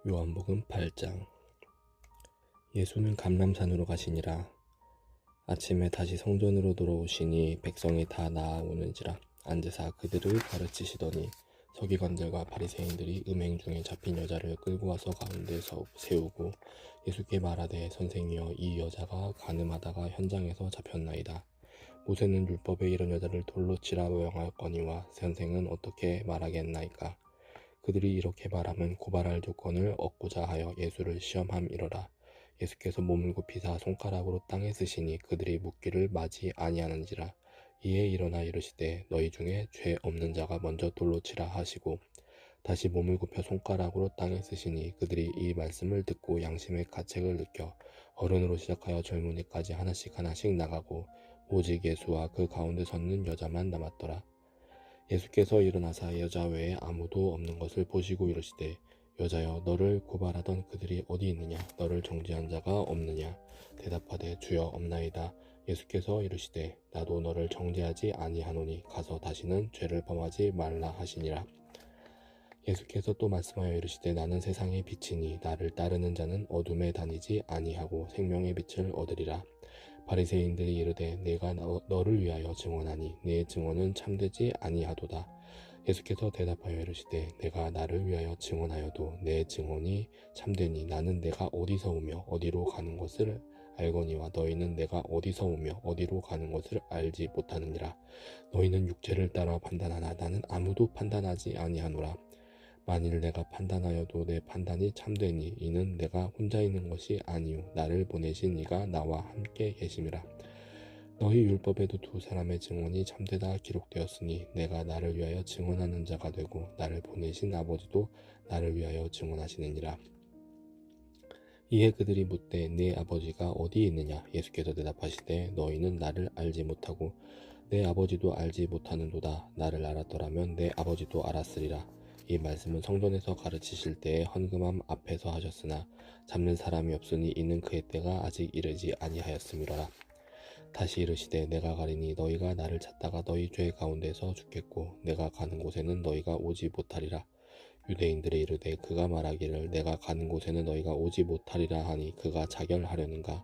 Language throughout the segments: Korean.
요한복음 8장. 예수는 감람산으로 가시니라. 아침에 다시 성전으로 돌아오시니 백성이 다 나아오는지라. 앉으사 그들을 가르치시더니 서기관들과 바리새인들이 음행 중에 잡힌 여자를 끌고 와서 가운데서 세우고 예수께 말하되, 선생이여, 이 여자가 간음하다가 현장에서 잡혔나이다. 모세는 율법에 이런 여자를 돌로 치라 명하였거니와 선생은 어떻게 말하겠나이까. 그들이 이렇게 말하면 고발할 조건을 얻고자 하여 예수를 시험함이러라. 예수께서 몸을 굽히사 손가락으로 땅에 쓰시니 그들이 묻기를 마지 아니하는지라. 이에 일어나 이르시되, 너희 중에 죄 없는 자가 먼저 돌로 치라 하시고 다시 몸을 굽혀 손가락으로 땅에 쓰시니 그들이 이 말씀을 듣고 양심의 가책을 느껴 어른으로 시작하여 젊은이까지 하나씩 나가고 오직 예수와 그 가운데 섰는 여자만 남았더라. 예수께서 일어나사 여자 외에 아무도 없는 것을 보시고 이르시되, 여자여, 너를 고발하던 그들이 어디 있느냐? 너를 정죄한 자가 없느냐? 대답하되, 주여, 없나이다. 예수께서 이르시되, 나도 너를 정죄하지 아니하노니 가서 다시는 죄를 범하지 말라 하시니라. 예수께서 또 말씀하여 이르시되, 나는 세상의 빛이니 나를 따르는 자는 어둠에 다니지 아니하고 생명의 빛을 얻으리라. 바리새인들이 이르되, 내가 너를 위하여 증언하니 네 증언은 참되지 아니하도다. 예수께서 대답하여 이르시되, 내가 나를 위하여 증언하여도 내 증언이 참되니 나는 내가 어디서 오며 어디로 가는 것을 알거니와 너희는 내가 어디서 오며 어디로 가는 것을 알지 못하느니라. 너희는 육체를 따라 판단하나 나는 아무도 판단하지 아니하노라. 만일 내가 판단하여도 내 판단이 참되니 이는 내가 혼자 있는 것이 아니요 나를 보내신 이가 나와 함께 계심이라. 너희 율법에도 두 사람의 증언이 참되다 기록되었으니 내가 나를 위하여 증언하는 자가 되고 나를 보내신 아버지도 나를 위하여 증언하시느니라. 이에 그들이 묻되, 네 아버지가 어디 있느냐? 예수께서 대답하시되, 너희는 나를 알지 못하고 내 아버지도 알지 못하는도다. 나를 알았더라면 내 아버지도 알았으리라. 이 말씀은 성전에서 가르치실 때에 헌금함 앞에서 하셨으나 잡는 사람이 없으니 이는 그의 때가 아직 이르지 아니하였음이로라. 다시 이르시되, 내가 가리니 너희가 나를 찾다가 너희 죄 가운데서 죽겠고 내가 가는 곳에는 너희가 오지 못하리라. 유대인들이 이르되, 그가 말하기를 내가 가는 곳에는 너희가 오지 못하리라 하니 그가 자결하려는가.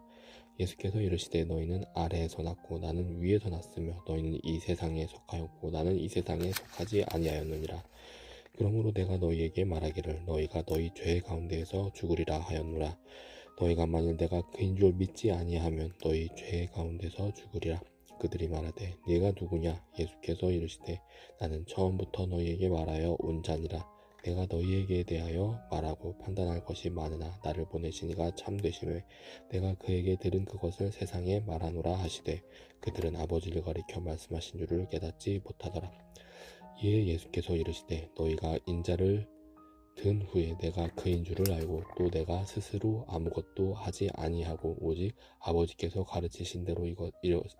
예수께서 이르시되, 너희는 아래에서 났고 나는 위에서 났으며 너희는 이 세상에 속하였고 나는 이 세상에 속하지 아니하였느니라. 그러므로 내가 너희에게 말하기를 너희가 너희 죄 가운데에서 죽으리라 하였노라. 너희가 만일 내가 그인 줄 믿지 아니하면 너희 죄 가운데서 죽으리라. 그들이 말하되, 네가 누구냐? 예수께서 이르시되, 나는 처음부터 너희에게 말하여 온 자니라. 내가 너희에게 대하여 말하고 판단할 것이 많으나 나를 보내신 이가 참되심에 내가 그에게 들은 그것을 세상에 말하노라 하시되, 그들은 아버지를 가리켜 말씀하신 줄을 깨닫지 못하더라. 이에 예수께서 이르시되, 너희가 인자를 든 후에 내가 그인 줄을 알고 또 내가 스스로 아무것도 하지 아니하고 오직 아버지께서 가르치신 대로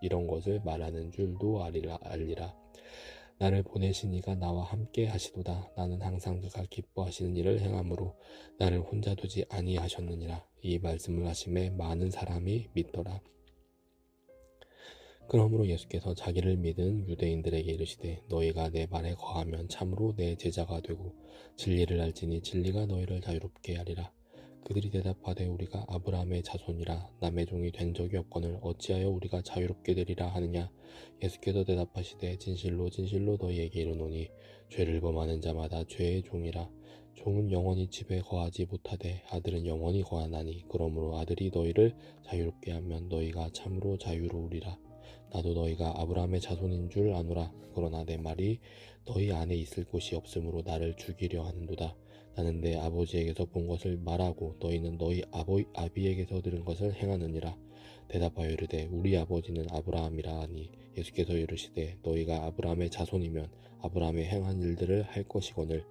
이런 것을 말하는 줄도 알리라. 나를 보내신 이가 나와 함께 하시도다. 나는 항상 그가 기뻐하시는 일을 행함으로 나를 혼자 두지 아니하셨느니라. 이 말씀을 하심에 많은 사람이 믿더라. 그러므로 예수께서 자기를 믿은 유대인들에게 이르시되, 너희가 내 말에 거하면 참으로 내 제자가 되고 진리를 알지니 진리가 너희를 자유롭게 하리라. 그들이 대답하되, 우리가 아브라함의 자손이라 남의 종이 된 적이 없거늘 어찌하여 우리가 자유롭게 되리라 하느냐. 예수께서 대답하시되, 진실로 진실로 너희에게 이르노니 죄를 범하는 자마다 죄의 종이라. 종은 영원히 집에 거하지 못하되 아들은 영원히 거하나니, 그러므로 아들이 너희를 자유롭게 하면 너희가 참으로 자유로우리라. 나도 너희가 아브라함의 자손인 줄 아노라. 그러나 내 말이 너희 안에 있을 곳이 없으므로 나를 죽이려 하는도다. 나는 내 아버지에게서 본 것을 말하고 너희는 너희 아비에게서 들은 것을 행하느니라. 대답하여 이르되, 우리 아버지는 아브라함이라 하니, 예수께서 이르시되, 너희가 아브라함의 자손이면 아브라함의 행한 일들을 할 것이거늘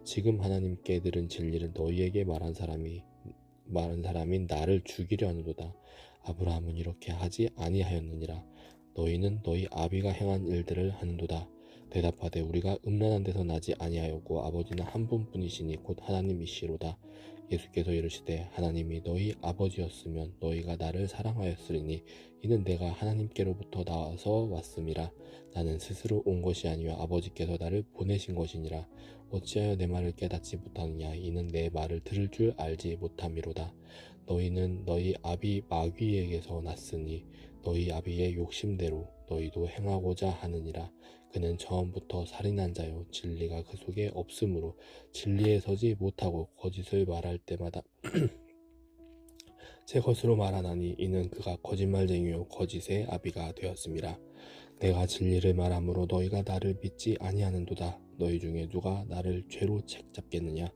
지금 하나님께 들은 진리를 너희에게 말한 사람인 나를 죽이려 하는도다. 아브라함은 이렇게 하지 아니하였느니라. 너희는 너희 아비가 행한 일들을 하는도다. 대답하되, 우리가 음란한 데서 나지 아니하였고 아버지는 한 분뿐이시니 곧 하나님이시로다. 예수께서 이르시되 하나님이 너희 아버지였으면 너희가 나를 사랑하였으리니 이는 내가 하나님께로부터 나와서 왔음이라. 나는 스스로 온 것이 아니요 아버지께서 나를 보내신 것이니라. 어찌하여 내 말을 깨닫지 못하느냐. 이는 내 말을 들을 줄 알지 못함이로다. 너희는 너희 아비 마귀에게서 났으니 너희 아비의 욕심대로 너희도 행하고자 하느니라. 그는 처음부터 살인한 자요 진리가 그 속에 없으므로 진리에 서지 못하고 거짓을 말할 때마다 제 것으로 말하나니 이는 그가 거짓말쟁이요 거짓의 아비가 되었음이라. 내가 진리를 말함으로 너희가 나를 믿지 아니하는도다. 너희 중에 누가 나를 죄로 책잡겠느냐.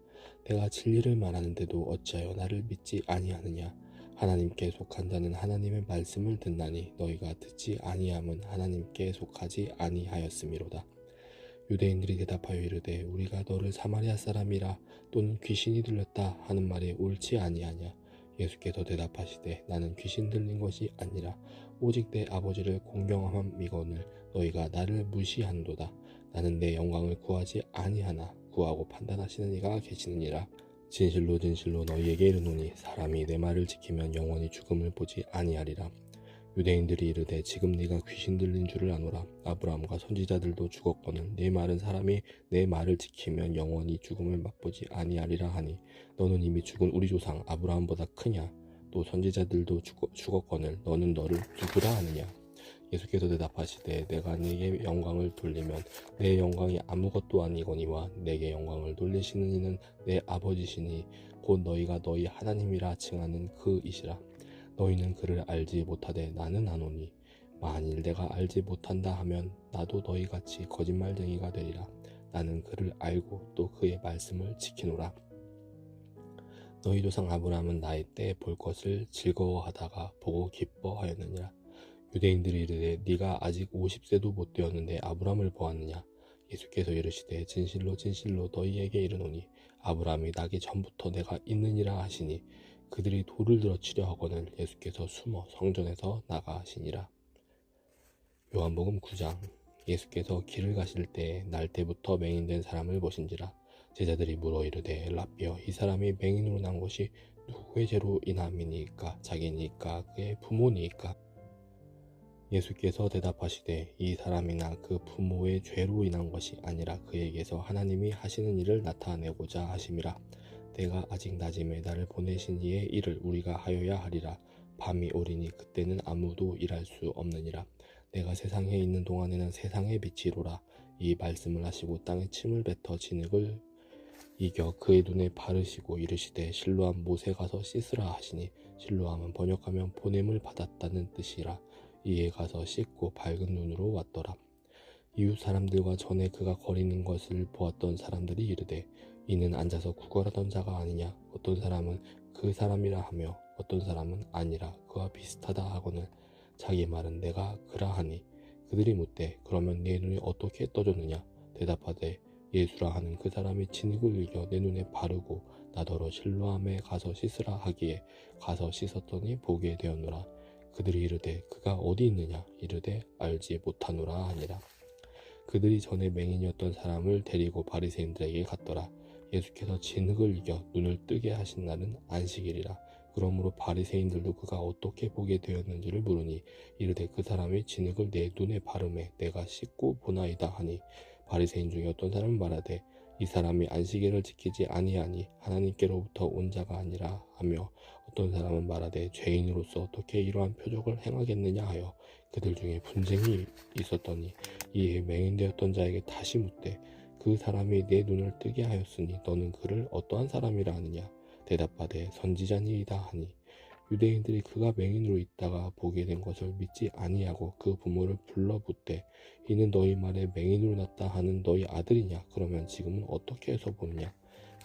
내가 진리를 말하는데도 어찌하여 나를 믿지 아니하느냐. 하나님께 속한 자는 하나님의 말씀을 듣나니 너희가 듣지 아니함은 하나님께 속하지 아니하였음이로다. 유대인들이 대답하여 이르되 우리가 너를 사마리아 사람이라 또는 귀신이 들렸다 하는 말이 옳지 아니하냐. 예수께서 대답하시되 나는 귀신 들린 것이 아니라 오직 내 아버지를 공경함이거늘 너희가 나를 무시한도다. 나는 내 영광을 구하지 아니하나 구하고 판단하시는 이가 계시느니라. 진실로 진실로 너희에게 이르노니 사람이 내 말을 지키면 영원히 죽음을 보지 아니하리라. 유대인들이 이르되 지금 네가 귀신 들린 줄을 아노라. 아브라함과 선지자들도 죽었거늘 네 말은 사람이 내 말을 지키면 영원히 죽음을 맛보지 아니하리라 하니 너는 이미 죽은 우리 조상 아브라함보다 크냐. 또 선지자들도 죽었거늘 너는 너를 누구라 하느냐. 예수께서 대답하시되 내가 네게 영광을 돌리면 내 영광이 아무것도 아니거니와 내게 영광을 돌리시는 이는 내 아버지시니 곧 너희가 너희 하나님이라 칭하는 그이시라. 너희는 그를 알지 못하되 나는 아노니 만일 내가 알지 못한다 하면 나도 너희같이 거짓말쟁이가 되리라. 나는 그를 알고 또 그의 말씀을 지키노라. 너희 조상 아브라함은 나의 때에 볼 것을 즐거워하다가 보고 기뻐하였느니라. 유대인들이 이르되 네가 아직 50세도 못 되었는데 아브라함을 보았느냐. 예수께서 이르시되 진실로 진실로 너희에게 이르노니 아브라함이 나기 전부터 내가 있느니라 하시니 그들이 돌을 들어 치려 하거늘 예수께서 숨어 성전에서 나가시니라. 요한복음 9장. 예수께서 길을 가실 때에 날 때부터 맹인된 사람을 보신지라. 제자들이 물어 이르되 라삐여 이 사람이 맹인으로 난 것이 누구의 죄로 인함이니까 자기니까 그의 부모니까. 예수께서 대답하시되 이 사람이나 그 부모의 죄로 인한 것이 아니라 그에게서 하나님이 하시는 일을 나타내고자 하심이라. 내가 아직 낮임에 나를 보내신 이의 일을 우리가 하여야 하리라. 밤이 오리니 그때는 아무도 일할 수 없느니라. 내가 세상에 있는 동안에는 세상의 빛이로라. 이 말씀을 하시고 땅에 침을 뱉어 진흙을 이겨 그의 눈에 바르시고 이르시되 실로암 못에 가서 씻으라 하시니 실로암은 번역하면 보냄을 받았다는 뜻이라. 이에 가서 씻고 밝은 눈으로 왔더라. 이웃 사람들과 전에 그가 거리는 것을 보았던 사람들이 이르되 이는 앉아서 구걸하던 자가 아니냐. 어떤 사람은 그 사람이라 하며 어떤 사람은 아니라 그와 비슷하다 하거늘 자기 말은 내가 그라 하니 그들이 묻되 그러면 네 눈이 어떻게 떠졌느냐. 대답하되 예수라 하는 그 사람이 진흙을 이겨 내 눈에 바르고 나더러 실로암에 가서 씻으라 하기에 가서 씻었더니 보게 되었노라. 그들이 이르되 그가 어디 있느냐. 이르되 알지 못하노라 하니라. 그들이 전에 맹인이었던 사람을 데리고 바리새인들에게 갔더라. 예수께서 진흙을 이겨 눈을 뜨게 하신 날은 안식일이라. 그러므로 바리새인들도 그가 어떻게 보게 되었는지를 물으니 이르되 그 사람이 진흙을 내 눈에 바르매 내가 씻고 보나이다 하니 바리새인 중에 어떤 사람은 말하되 이 사람이 안식일을 지키지 아니하니 하나님께로부터 온 자가 아니라 하며 어떤 사람은 말하되 죄인으로서 어떻게 이러한 표적을 행하겠느냐 하여 그들 중에 분쟁이 있었더니 이에 맹인되었던 자에게 다시 묻되 그 사람이 내 눈을 뜨게 하였으니 너는 그를 어떠한 사람이라 하느냐. 대답하되 선지자니이다 하니 유대인들이 그가 맹인으로 있다가 보게 된 것을 믿지 아니하고 그 부모를 불러 묻되 이는 너희 말에 맹인으로 났다 하는 너희 아들이냐. 그러면 지금은 어떻게 해서 보느냐.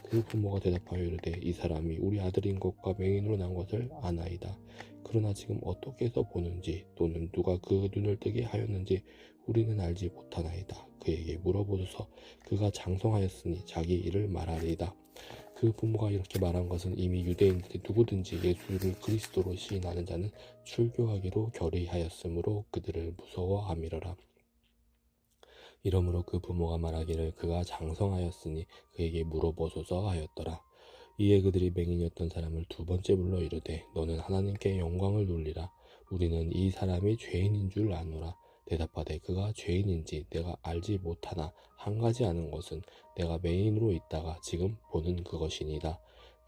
그 부모가 대답하여 이르되 이 사람이 우리 아들인 것과 맹인으로 난 것을 아나이다. 그러나 지금 어떻게 해서 보는지 또는 누가 그 눈을 뜨게 하였는지 우리는 알지 못하나이다. 그에게 물어보소서. 그가 장성하였으니 자기 일을 말하리이다. 그 부모가 이렇게 말한 것은 이미 유대인들이 누구든지 예수를 그리스도로 시인하는 자는 출교하기로 결의하였으므로 그들을 무서워함이러라. 이러므로 그 부모가 말하기를 그가 장성하였으니 그에게 물어보소서 하였더라. 이에 그들이 맹인이었던 사람을 두 번째 불러 이르되 너는 하나님께 영광을 돌리라. 우리는 이 사람이 죄인인 줄 아노라. 대답하되 그가 죄인인지 내가 알지 못하나 한 가지 아는 것은 내가 맹인으로 있다가 지금 보는 그것이니이다.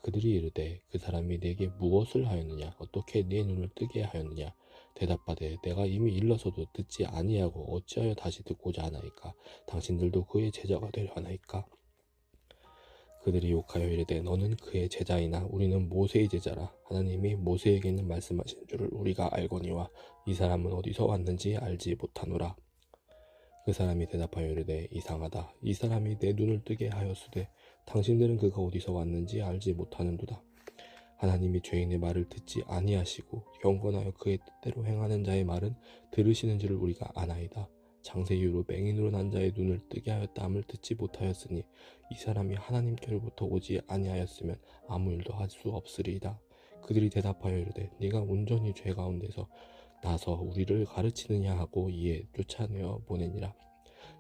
그들이 이르되 그 사람이 내게 무엇을 하였느냐 어떻게 네 눈을 뜨게 하였느냐. 대답하되 내가 이미 일러서도 듣지 아니하고 어찌하여 다시 듣고자 하나이까. 당신들도 그의 제자가 되려 하나이까. 그들이 욕하여 이르되 너는 그의 제자이나 우리는 모세의 제자라. 하나님이 모세에게는 말씀하신 줄을 우리가 알거니와 이 사람은 어디서 왔는지 알지 못하노라. 그 사람이 대답하여 이르되 이상하다. 이 사람이 내 눈을 뜨게 하였으되 당신들은 그가 어디서 왔는지 알지 못하는도다. 하나님이 죄인의 말을 듣지 아니하시고 경건하여 그의 뜻대로 행하는 자의 말은 들으시는 줄을 우리가 아나이다. 장세 이후로 맹인으로 난 자의 눈을 뜨게 하였다 함을 듣지 못하였으니 이 사람이 하나님께로부터 오지 아니하였으면 아무 일도 할 수 없으리이다. 그들이 대답하여 이르되 네가 온전히 죄 가운데서 나서 우리를 가르치느냐 하고 이에 쫓아내어 보내니라.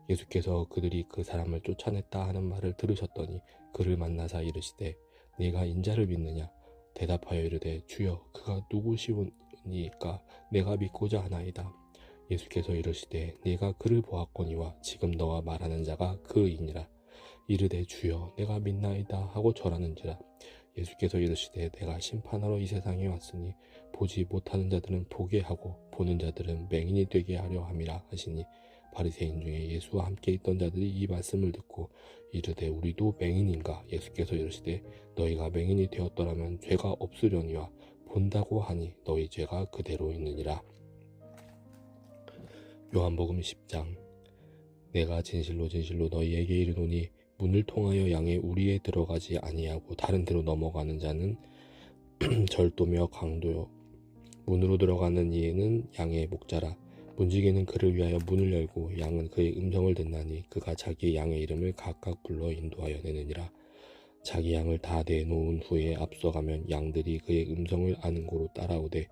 예수께서 그들이 그 사람을 쫓아냈다 하는 말을 들으셨더니 그를 만나사 이르시되 네가 인자를 믿느냐. 대답하여 이르되 주여 그가 누구시오니까 내가 믿고자 하나이다. 예수께서 이르시되 네가 그를 보았거니와 지금 너와 말하는 자가 그이니라. 이르되 주여 내가 믿나이다 하고 절하는지라. 예수께서 이르시되 내가 심판하러 이 세상에 왔으니 보지 못하는 자들은 보게 하고 보는 자들은 맹인이 되게 하려 함이라 하시니 바리새인 중에 예수와 함께 있던 자들이 이 말씀을 듣고 이르되 우리도 맹인인가. 예수께서 이르시되 너희가 맹인이 되었더라면 죄가 없으려니와 본다고 하니 너희 죄가 그대로 있느니라. 요한복음 10장. 내가 진실로 진실로 너희에게 이르노니 문을 통하여 양의 우리에 들어가지 아니하고 다른 데로 넘어가는 자는 절도며 강도요 문으로 들어가는 이에는 양의 목자라. 문지기는 그를 위하여 문을 열고 양은 그의 음성을 듣나니 그가 자기 양의 이름을 각각 불러 인도하여 내느니라. 자기 양을 다 내놓은 후에 앞서가면 양들이 그의 음성을 아는 고로 따라오되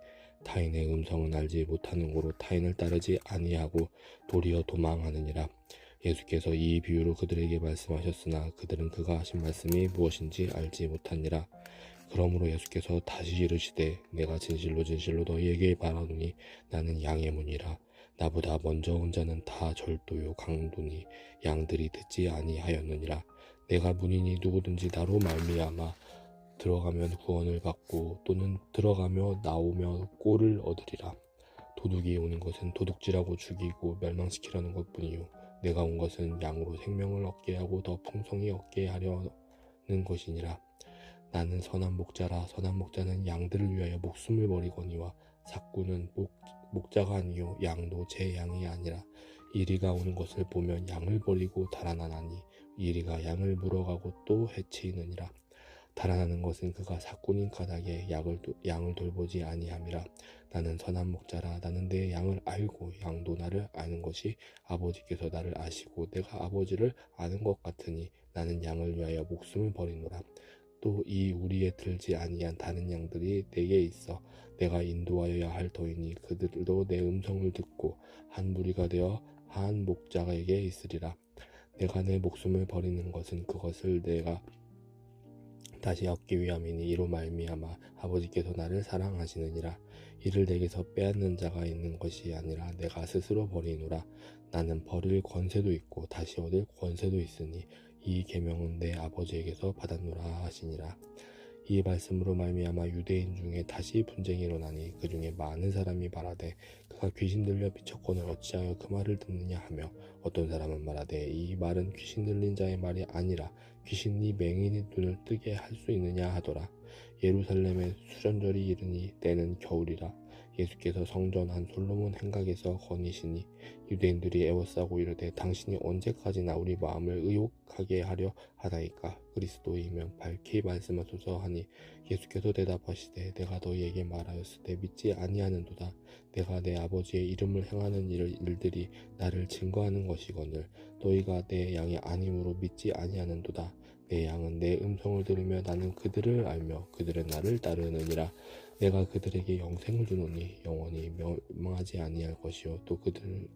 타인의 음성은 알지 못하는 고로 타인을 따르지 아니하고 도리어 도망하느니라. 예수께서 이 비유로 그들에게 말씀하셨으나 그들은 그가 하신 말씀이 무엇인지 알지 못하니라. 그러므로 예수께서 다시 이르시되 내가 진실로 진실로 너희에게 말하노니 나는 양의 문이라. 나보다 먼저 온 자는 다 절도요 강도니 양들이 듣지 아니하였느니라. 내가 문이니 누구든지 나로 말미암아 들어가면 구원을 받고 또는 들어가며 나오며 꼴을 얻으리라. 도둑이 오는 것은 도둑질하고 죽이고 멸망시키려는 것뿐이요 내가 온 것은 양으로 생명을 얻게 하고 더 풍성히 얻게 하려는 것이니라. 나는 선한 목자라. 선한 목자는 양들을 위하여 목숨을 버리거니와 삭구는 목자가 아니요 양도 제 양이 아니라. 이리가 오는 것을 보면 양을 버리고 달아나나니 이리가 양을 물어가고 또 해치느니라. 달아나는 것은 그가 삭군인 까닭에 양을 돌보지 아니함이라. 나는 선한 목자라. 나는 내 양을 알고 양도 나를 아는 것이 아버지께서 나를 아시고 내가 아버지를 아는 것 같으니 나는 양을 위하여 목숨을 버리노라. 또 이 우리에 들지 아니한 다른 양들이 내게 있어 내가 인도하여야 할 터이니 그들도 내 음성을 듣고 한 무리가 되어 한 목자에게 있으리라. 내가 내 목숨을 버리는 것은 그것을 내가 다시 얻기 위함이니 이로 말미암아 아버지께서 나를 사랑하시느니라. 이를 내게서 빼앗는 자가 있는 것이 아니라 내가 스스로 버리노라. 나는 버릴 권세도 있고 다시 얻을 권세도 있으니 이 계명은 내 아버지에게서 받았노라 하시니라. 이 말씀으로 말미암아 유대인 중에 다시 분쟁이 일어나니 그 중에 많은 사람이 말하되 그가 귀신 들려 미쳤거늘 어찌하여 그 말을 듣느냐 하며 어떤 사람은 말하되 이 말은 귀신 들린 자의 말이 아니라 귀신이 맹인의 눈을 뜨게 할 수 있느냐 하더라. 예루살렘에 수련절이 이르니 때는 겨울이라. 예수께서 성전 한 솔로몬 행각에서 거니시니 유대인들이 애워싸고 이르되 당신이 언제까지나 우리 마음을 의혹하게 하려 하나이까. 그리스도이면 밝히 말씀하소서 하니 예수께서 대답하시되 내가 너희에게 말하였을 때 믿지 아니하는도다. 내가 내 아버지의 이름을 행하는 일들이 나를 증거하는 것이거늘 너희가 내 양이 아님으로 믿지 아니하는도다. 내 양은 내 음성을 들으며 나는 그들을 알며 그들은 나를 따르느니라. 내가 그들에게 영생을 주노니 영원히 멸망하지 아니할 것이요 또 그들을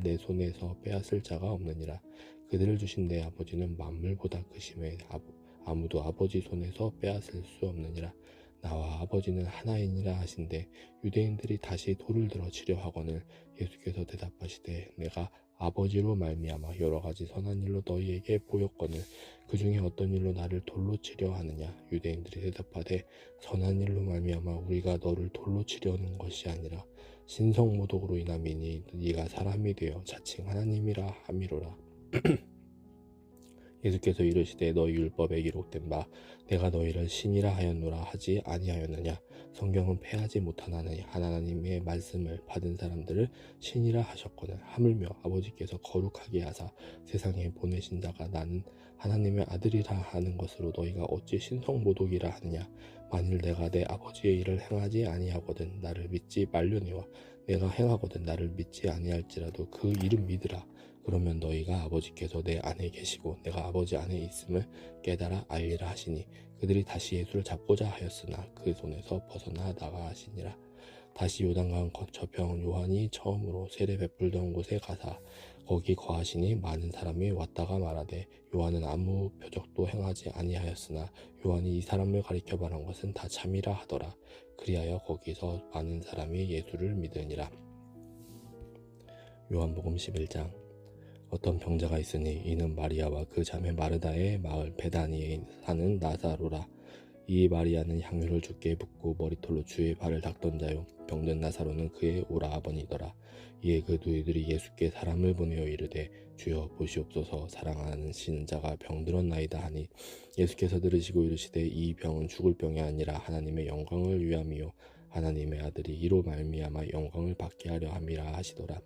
내 손에서 빼앗을 자가 없느니라. 그들을 주신 내 아버지는 만물보다 크심에 아무도 아버지 손에서 빼앗을 수 없느니라. 나와 아버지는 하나이니라 하신대 유대인들이 다시 돌을 들어 치려 하거늘 예수께서 대답하시되 내가 아버지로 말미암아 여러 가지 선한 일로 너희에게 보였거늘 그 중에 어떤 일로 나를 돌로 치려 하느냐. 유대인들이 대답하되 선한 일로 말미암아 우리가 너를 돌로 치려는 것이 아니라 신성모독으로 인함이니 네가 사람이 되어 자칭 하나님이라 함이로라. 예수께서 이르시되 너희 율법에 기록된 바 내가 너희를 신이라 하였노라 하지 아니하였느냐. 성경은 패하지 못한 하나님의 말씀을 받은 사람들을 신이라 하셨거늘 하물며 아버지께서 거룩하게 하사 세상에 보내신 자가 나는 하나님의 아들이라 하는 것으로 너희가 어찌 신성모독이라 하느냐. 만일 내가 내 아버지의 일을 행하지 아니하거든 나를 믿지 말려니와 내가 행하거든 나를 믿지 아니할지라도 그 이름 믿으라. 그러면 너희가 아버지께서 내 안에 계시고 내가 아버지 안에 있음을 깨달아 알리라 하시니 그들이 다시 예수를 잡고자 하였으나 그 손에서 벗어나 나가 하시니라. 다시 요단강 건너편 요한이 처음으로 세례 베풀던 곳에 가사 거기 거하시니 많은 사람이 왔다가 말하되 요한은 아무 표적도 행하지 아니하였으나 요한이 이 사람을 가리켜 말한 것은 다 참이라 하더라. 그리하여 거기서 많은 사람이 예수를 믿으니라. 요한복음 11장. 어떤 병자가 있으니 이는 마리아와 그 자매 마르다의 마을 베다니에 사는 나사로라. 이 마리아는 향유를 주께 붓고 머리털로 주의 발을 닦던 자요 병든 나사로는 그의 오라버니더라. 이에 그 누이들이 예수께 사람을 보내어 이르되 주여 보시옵소서 사랑하시는 자가 병들었나이다 하니 예수께서 들으시고 이르시되 이 병은 죽을 병이 아니라 하나님의 영광을 위함이요 하나님의 아들이 이로 말미암아 영광을 받게 하려 함이라 하시더라.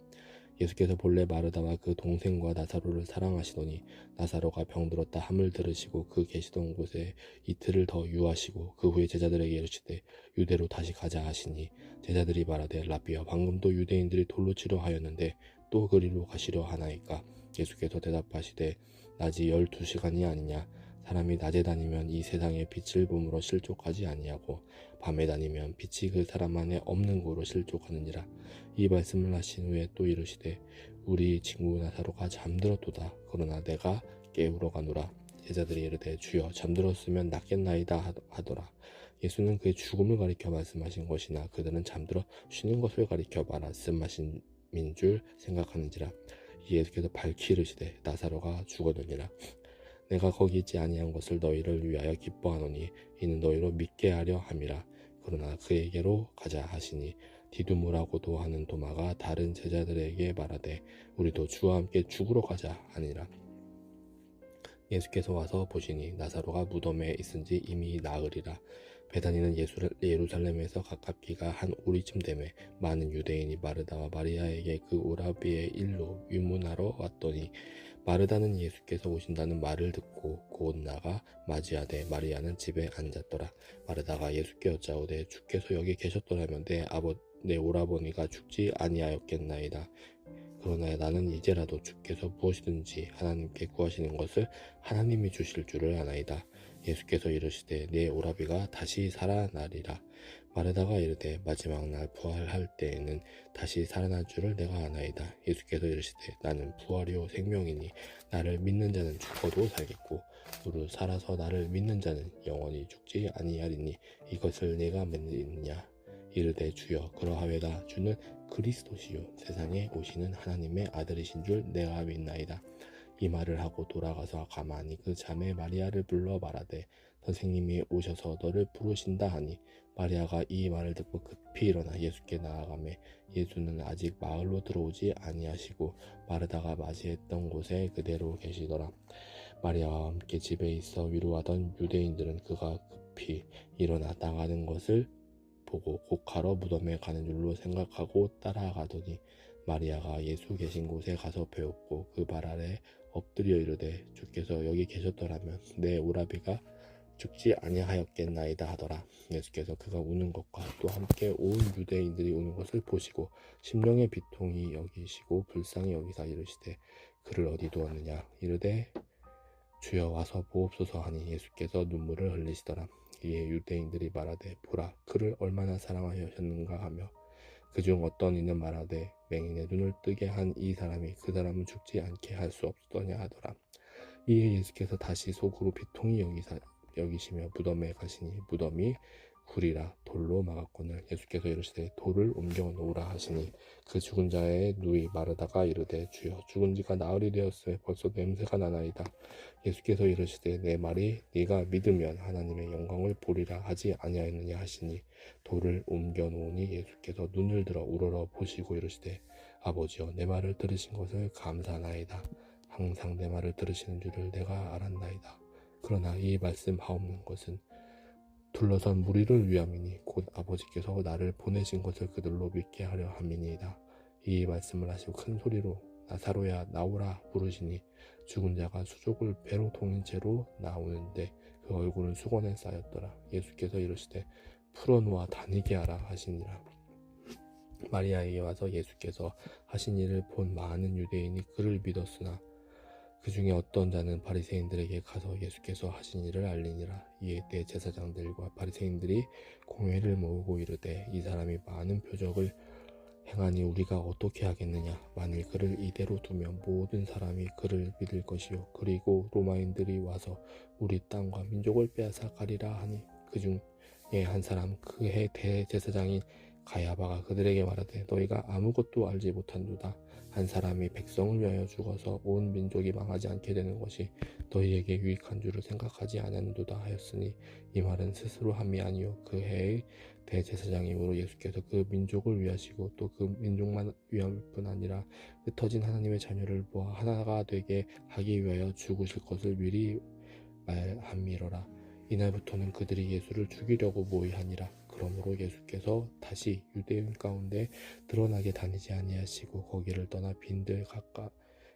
예수께서 본래 마르다와 그 동생과 나사로를 사랑하시더니 나사로가 병들었다 함을 들으시고 그 계시던 곳에 이틀을 더 유하시고 그 후에 제자들에게 이르시되 유대로 다시 가자 하시니 제자들이 말하되 라비여 방금도 유대인들이 돌로 치려 하였는데 또 그리로 가시려 하나이까. 예수께서 대답하시되 낮이 12시간이 아니냐. 사람이 낮에 다니면 이 세상의 빛을 봄으로 실족하지 아니하고 밤에 다니면 빛이 그 사람 안에 없는 고로 실족하느니라. 이 말씀을 하신 후에 또 이르시되 우리 친구 나사로가 잠들었도다. 그러나 내가 깨우러 가노라. 제자들이 이르되 주여 잠들었으면 낫겠나이다 하더라. 예수는 그의 죽음을 가리켜 말씀하신 것이나 그들은 잠들어 쉬는 것을 가리켜 말씀하신 줄 생각하는지라. 예수께서 밝히 이르시되 나사로가 죽었느니라. 내가 거기 있지 아니한 것을 너희를 위하여 기뻐하노니 이는 너희로 믿게 하려 함이라. 그러나 그에게로 가자 하시니 디두무라고도 하는 도마가 다른 제자들에게 말하되 우리도 주와 함께 죽으러 가자 하니라. 예수께서 와서 보시니 나사로가 무덤에 있은지 이미 나으리라. 베다니는 예루살렘에서 가깝기가 한 오리쯤 되매 많은 유대인이 마르다와 마리아에게 그 오라비의 일로 유문하러 왔더니 마르다는 예수께서 오신다는 말을 듣고 곧 나가 맞이하되 마리아는 집에 앉았더라. 마르다가 예수께 여짜오되 주께서 여기 계셨더라면 내 오라버니가 죽지 아니하였겠나이다. 그러나 나는 이제라도 주께서 무엇이든지 하나님께 구하시는 것을 하나님이 주실 줄을 아나이다. 예수께서 이르시되 내 오라비가 다시 살아나리라. 마르다가 이르되 마지막 날 부활할 때에는 다시 살아날 줄을 내가 아나이다. 예수께서 이르시되 나는 부활이요 생명이니 나를 믿는 자는 죽어도 살겠고 무릇 살아서 나를 믿는 자는 영원히 죽지 아니하리니 이것을 내가 믿느냐. 이르되 주여 그러하외다. 주는 그리스도시요 세상에 오시는 하나님의 아들이신 줄 내가 믿나이다. 이 말을 하고 돌아가서 가만히 그 자매 마리아를 불러 말하되 선생님이 오셔서 너를 부르신다 하니 마리아가 이 말을 듣고 급히 일어나 예수께 나아가매 예수는 아직 마을로 들어오지 아니하시고 마르다가 맞이했던 곳에 그대로 계시더라. 마리아와 함께 집에 있어 위로하던 유대인들은 그가 급히 일어나 나가는 것을 보고 곡하러 무덤에 가는 줄로 생각하고 따라가더니 마리아가 예수 계신 곳에 가서 배웠고 그 발 아래 엎드려 이르되 주께서 여기 계셨더라면 내 오라비가 죽지 아니하였겠나이다 하더라. 예수께서 그가 우는 것과 또 함께 온 유대인들이 우는 것을 보시고 심령의 비통이 여기시고 불쌍히 여기사 이르시되 그를 어디 두었느냐. 이르되 주여 와서 보옵소서 하니 예수께서 눈물을 흘리시더라. 이에 유대인들이 말하되 보라 그를 얼마나 사랑하셨는가 하며 그중 어떤 이는 말하되 맹인의 눈을 뜨게 한 이 사람이 그 사람은 죽지 않게 할 수 없더냐 하더라. 이에 예수께서 다시 속으로 비통히 여기시며 무덤에 가시니 무덤이 굴이라 돌로 막았거늘 예수께서 이르시되 돌을 옮겨 놓으라 하시니 그 죽은 자의 누이 마르다가 이르되 주여 죽은 지가 나흘이 되었으에 벌써 냄새가 나나이다. 예수께서 이르시되 내 말이 네가 믿으면 하나님의 영광을 보리라 하지 아니하였느냐 하시니 돌을 옮겨 놓으니 예수께서 눈을 들어 우러러 보시고 이르시되 아버지여 내 말을 들으신 것을 감사하나이다. 항상 내 말을 들으시는 줄을 내가 알았나이다. 그러나 이 말씀하옵는 것은 둘러선 무리를 위함이니 곧 아버지께서 나를 보내신 것을 그들로 믿게 하려 함이니이다. 이 말씀을 하시고 큰 소리로 나사로야 나오라 부르시니 죽은 자가 수족을 배로 통인 채로 나오는데 그 얼굴은 수건에 쌓였더라. 예수께서 이르시되 풀어놓아 다니게 하라 하시니라. 마리아에게 와서 예수께서 하신 일을 본 많은 유대인이 그를 믿었으나 그 중에 어떤 자는 바리새인들에게 가서 예수께서 하신 일을 알리니라. 이에 대제사장들과 바리새인들이 공회를 모으고 이르되 이 사람이 많은 표적을 행하니 우리가 어떻게 하겠느냐. 만일 그를 이대로 두면 모든 사람이 그를 믿을 것이요 그리고 로마인들이 와서 우리 땅과 민족을 빼앗아 가리라 하니 그 중에 한 사람 그 해 대제사장인 가야바가 그들에게 말하되 너희가 아무것도 알지 못한도다. 한 사람이 백성을 위하여 죽어서 온 민족이 망하지 않게 되는 것이 너희에게 유익한 줄을 생각하지 않았도다 하였으니 이 말은 스스로 함이 아니요 그 해의 대제사장이므로 예수께서 그 민족을 위하시고 또 그 민족만 위함 뿐 아니라 흩어진 하나님의 자녀를 모아 하나가 되게 하기 위하여 죽으실 것을 미리 말함이로라. 이날부터는 그들이 예수를 죽이려고 모의하니라. 그러므로 예수께서 다시 유대인 가운데 드러나게 다니지 아니하시고 거기를 떠나 빈들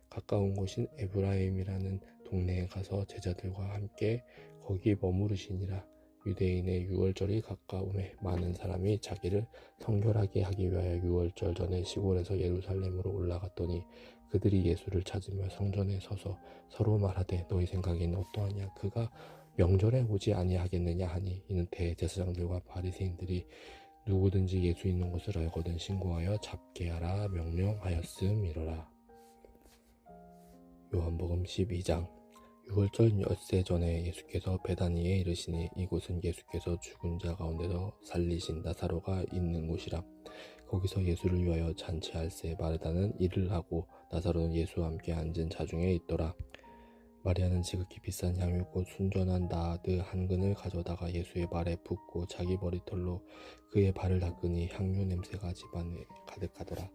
가까운 곳인 에브라임이라는 동네에 가서 제자들과 함께 거기 머무르시니라. 유대인의 유월절이 가까움에 많은 사람이 자기를 성결하게 하기 위하여 유월절 전에 시골에서 예루살렘으로 올라갔더니 그들이 예수를 찾으며 성전에 서서 서로 말하되 너희 생각에는 어떠하냐. 그가 명절에 오지 아니하겠느냐 하니 이는 대제사장들과 바리새인들이 누구든지 예수 있는 것을 알거든 신고하여 잡게 하라 명령하였음이로라. 요한복음 12장. 유월절 엿새 전에 예수께서 베다니에 이르시니 이곳은 예수께서 죽은 자 가운데서 살리신 나사로가 있는 곳이라. 거기서 예수를 위하여 잔치할새 마르다는 일을 하고 나사로는 예수와 함께 앉은 자 중에 있더라. 마리아는 지극히 비싼 향유 곧 순전한 나드 한 근을 가져다가 예수의 발에 붓고 자기 머리털로 그의 발을 닦으니 향유 냄새가 집안에 가득하더라.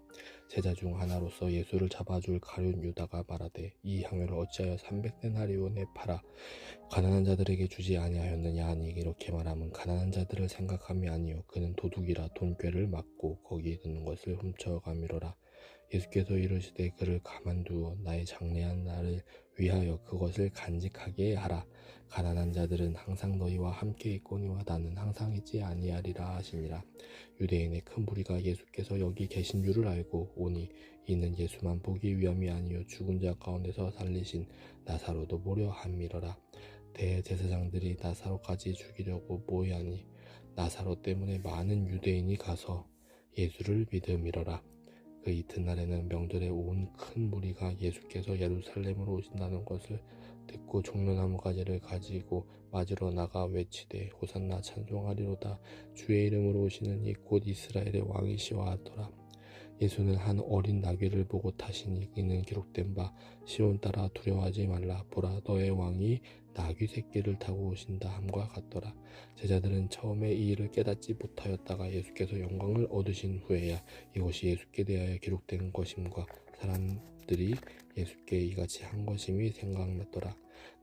제자 중 하나로서 예수를 잡아줄 가룟 유다가 말하되 이 향유를 어찌하여 300데나리온에 팔아 가난한 자들에게 주지 아니하였느냐 하니 이렇게 말하면 가난한 자들을 생각함이 아니요 그는 도둑이라 돈꾀를 막고 거기 있는 것을 훔쳐가미로라. 예수께서 이르시되 그를 가만두어 나의 장래한 날을 위하여 그것을 간직하게 하라. 가난한 자들은 항상 너희와 함께 있거니와 나는 항상 있지 아니하리라 하시니라. 유대인의 큰 무리가 예수께서 여기 계신 줄을 알고 오니 이는 예수만 보기 위함이 아니요 죽은 자 가운데서 살리신 나사로도 보려 함이로라. 대제사장들이 나사로까지 죽이려고 모이하니 나사로 때문에 많은 유대인이 가서 예수를 믿음이로라. 그 이튿날에는 명절에 온 큰 무리가 예수께서 예루살렘으로 오신다는 것을 듣고 종려나무 가지를 가지고 맞으러 나가 외치되 호산나 찬송하리로다. 주의 이름으로 오시는 이 곧 이스라엘의 왕이시와 하더라. 예수는 한 어린 나귀를 보고 타시니 이는 기록된 바 시온 따라 두려워하지 말라. 보라 너의 왕이 나귀 새끼를 타고 오신다 함과 같더라. 제자들은 처음에 이 일을 깨닫지 못하였다가 예수께서 영광을 얻으신 후에야 이것이 예수께 대하여 기록된 것임과 사람들이 예수께 이같이 한 것임이 생각났더라.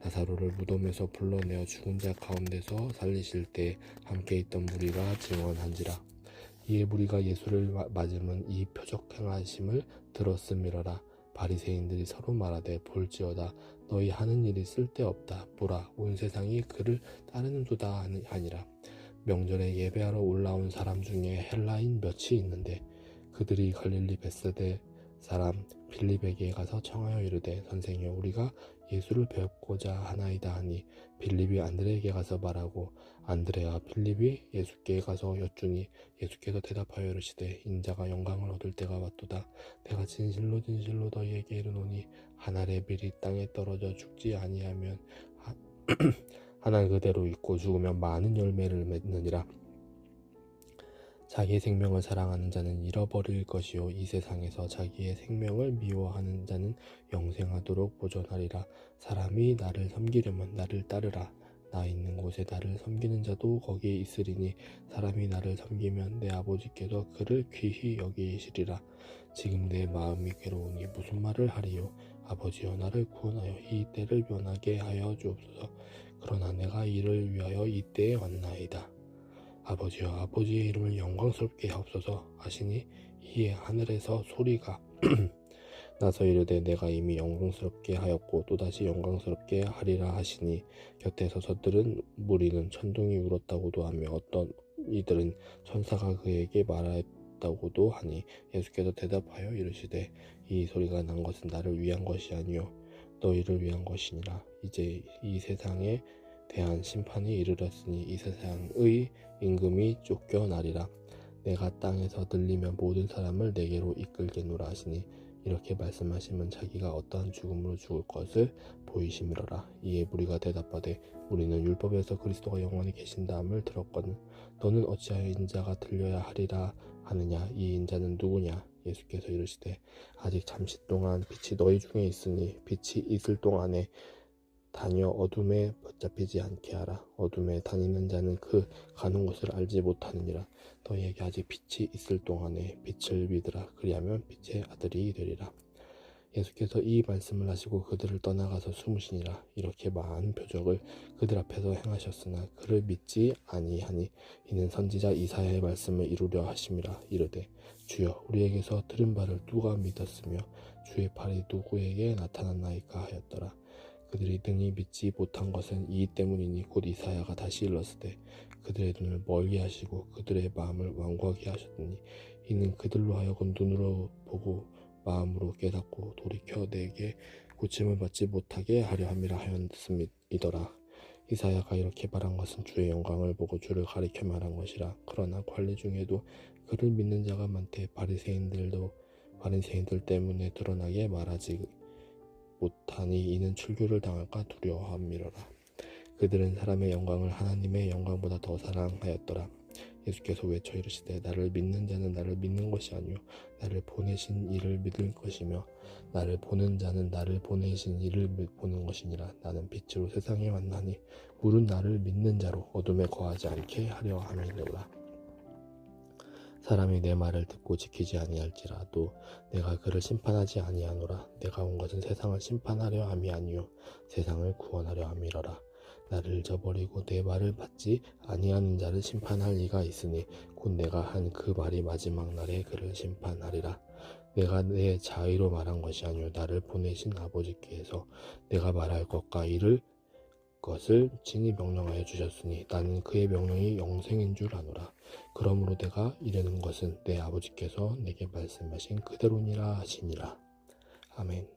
나사로를 무덤에서 불러내어 죽은 자 가운데서 살리실 때 함께 있던 무리가 증언한지라. 이에 무리가 예수를 맞으면 이 표적 행하심을 들었음이러라. 바리새인들이 서로 말하되 볼지어다 너희 하는 일이 쓸데없다. 보라 온 세상이 그를 따르는도다 하니라. 명절에 예배하러 올라온 사람 중에 헬라인 몇이 있는데 그들이 갈릴리 벳사다 사람 빌립에게 가서 청하여 이르되 선생이여 우리가 예수를 배우고자 하나이다 하니 빌립이 안드레에게 가서 말하고 안드레와 빌립이 예수께 가서 여쭈니 예수께서 대답하여 이르시되 인자가 영광을 얻을 때가 왔도다. 내가 진실로 진실로 너희에게 이르노니 한 알의 빌이 땅에 떨어져 죽지 아니하면 하나 그대로 있고 죽으면 많은 열매를 맺느니라. 자기의 생명을 사랑하는 자는 잃어버릴 것이요 이 세상에서 자기의 생명을 미워하는 자는 영생하도록 보존하리라. 사람이 나를 섬기려면 나를 따르라. 나 있는 곳에 나를 섬기는 자도 거기에 있으리니 사람이 나를 섬기면 내 아버지께서 그를 귀히 여기시리라. 지금 내 마음이 괴로우니 무슨 말을 하리요. 아버지여 나를 구원하여 이 때를 면하게 하여 주옵소서. 그러나 내가 이를 위하여 이 때에 왔나이다. 아버지여 아버지의 이름을 영광스럽게 하옵소서 하시니 이에 하늘에서 소리가 나서 이르되 내가 이미 영광스럽게 하였고 또다시 영광스럽게 하리라 하시니 곁에 서서들은 무리는 천둥이 울었다고도 하며 어떤 이들은 천사가 그에게 말하였다고도 하니 예수께서 대답하여 이르시되 이 소리가 난 것은 나를 위한 것이 아니요 너희를 위한 것이니라. 이제 이 세상에 대한 심판이 이르렀으니 이 세상의 임금이 쫓겨나리라. 내가 땅에서 들리면 모든 사람을 내게로 이끌겠노라 하시니 이렇게 말씀하시면 자기가 어떠한 죽음으로 죽을 것을 보이심이로라. 이에 무리가 대답하되 우리는 율법에서 그리스도가 영원히 계신다함을 들었거늘 너는 어찌하여 인자가 들려야 하리라 하느냐. 이 인자는 누구냐. 예수께서 이르시되 아직 잠시 동안 빛이 너희 중에 있으니 빛이 있을 동안에 다녀 어둠에 붙잡히지 않게 하라. 어둠에 다니는 자는 그 가는 곳을 알지 못하느니라. 너희에게 아직 빛이 있을 동안에 빛을 믿으라. 그리하면 빛의 아들이 되리라. 예수께서 이 말씀을 하시고 그들을 떠나가서 숨으시니라. 이렇게 많은 표적을 그들 앞에서 행하셨으나 그를 믿지 아니하니 이는 선지자 이사야의 말씀을 이루려 하심이라. 이르되 주여 우리에게서 들은 바를 누가 믿었으며 주의 팔이 누구에게 나타났나이까 하였더라. 그들이 능히 믿지 못한 것은 이 때문이니 곧 이사야가 다시 일렀으되 그들의 눈을 멀게 하시고 그들의 마음을 완고하게 하셨으니 이는 그들로 하여금 눈으로 보고 마음으로 깨닫고 돌이켜 내게 고침을 받지 못하게 하려 함이라 하였음이더라. 이사야가 이렇게 말한 것은 주의 영광을 보고 주를 가리켜 말한 것이라. 그러나 관리 중에도 그를 믿는 자가 많되 바리새인들 때문에 드러나게 말하지 못하니 이는 출교를 당할까 두려워함이로라. 그들은 사람의 영광을 하나님의 영광보다 더 사랑하였더라. 예수께서 외쳐 이르시되 나를 믿는 자는 나를 믿는 것이 아니요 나를 보내신 이를 믿을 것이며 나를 보는 자는 나를 보내신 이를 보는 것이니라. 나는 빛으로 세상에 왔나니 물은 나를 믿는 자로 어둠에 거하지 않게 하려 함이로라. 사람이 내 말을 듣고 지키지 아니할지라도 내가 그를 심판하지 아니하노라. 내가 온 것은 세상을 심판하려 함이 아니요 세상을 구원하려 함이로라. 나를 저버리고 내 말을 받지 아니하는 자를 심판할 리가 있으니 곧 내가 한 그 말이 마지막 날에 그를 심판하리라. 내가 내 자의로 말한 것이 아니요 나를 보내신 아버지께서 내가 말할 것과 이를 것을 친히 명령하여 주셨으니 나는 그의 명령이 영생인 줄 아노라. 그러므로 내가 이르는 것은 내 아버지께서 내게 말씀하신 그대로니라 하시니라. 아멘.